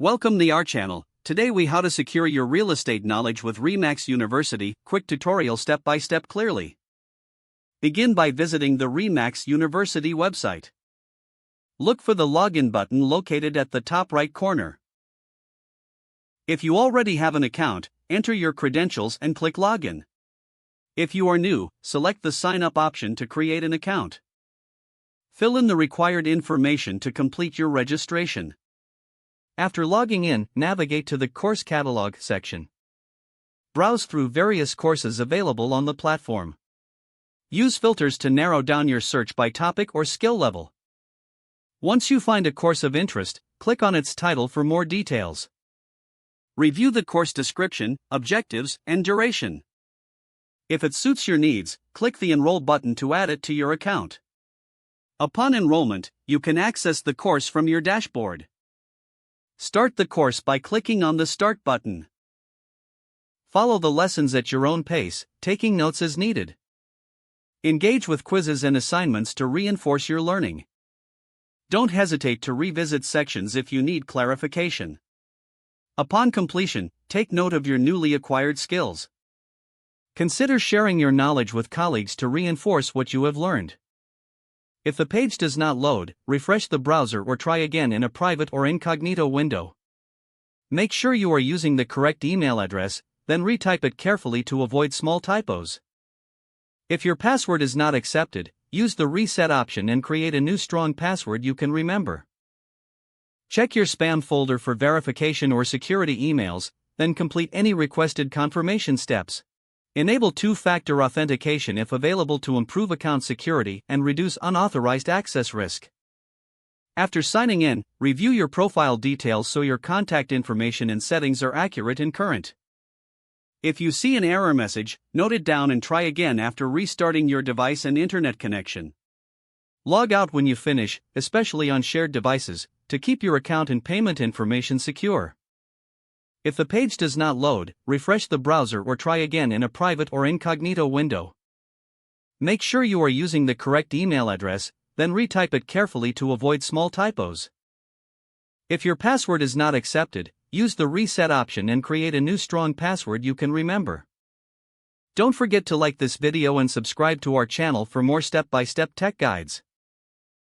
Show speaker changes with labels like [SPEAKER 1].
[SPEAKER 1] Welcome to our channel. Today we how to secure your real estate knowledge with RE/MAX University. Quick tutorial step by step clearly. Begin by visiting the RE/MAX University website. Look for the login button located at the top right corner. If you already have an account, enter your credentials and click login. If you are new, select the sign up option to create an account. Fill in the required information to complete your registration. After logging in, navigate to the Course Catalog section. Browse through various courses available on the platform. Use filters to narrow down your search by topic or skill level. Once you find a course of interest, click on its title for more details. Review the course description, objectives, and duration. If it suits your needs, click the Enroll button to add it to your account. Upon enrollment, you can access the course from your dashboard. Start the course by clicking on the Start button. Follow the lessons at your own pace, taking notes as needed. Engage with quizzes and assignments to reinforce your learning. Don't hesitate to revisit sections if you need clarification. Upon completion, take note of your newly acquired skills. Consider sharing your knowledge with colleagues to reinforce what you have learned. If the page does not load, refresh the browser or try again in a private or incognito window. Make sure you are using the correct email address, then retype it carefully to avoid small typos. If your password is not accepted, use the reset option and create a new strong password you can remember. Check your spam folder for verification or security emails, then complete any requested confirmation steps. Enable two-factor authentication if available to improve account security and reduce unauthorized access risk. After signing in, review your profile details so your contact information and settings are accurate and current. If you see an error message, note it down and try again after restarting your device and internet connection. Log out when you finish, especially on shared devices, to keep your account and payment information secure. If the page does not load, refresh the browser or try again in a private or incognito window. Make sure you are using the correct email address, then retype it carefully to avoid small typos. If your password is not accepted, use the reset option and create a new strong password you can remember. Don't forget to like this video and subscribe to our channel for more step-by-step tech guides.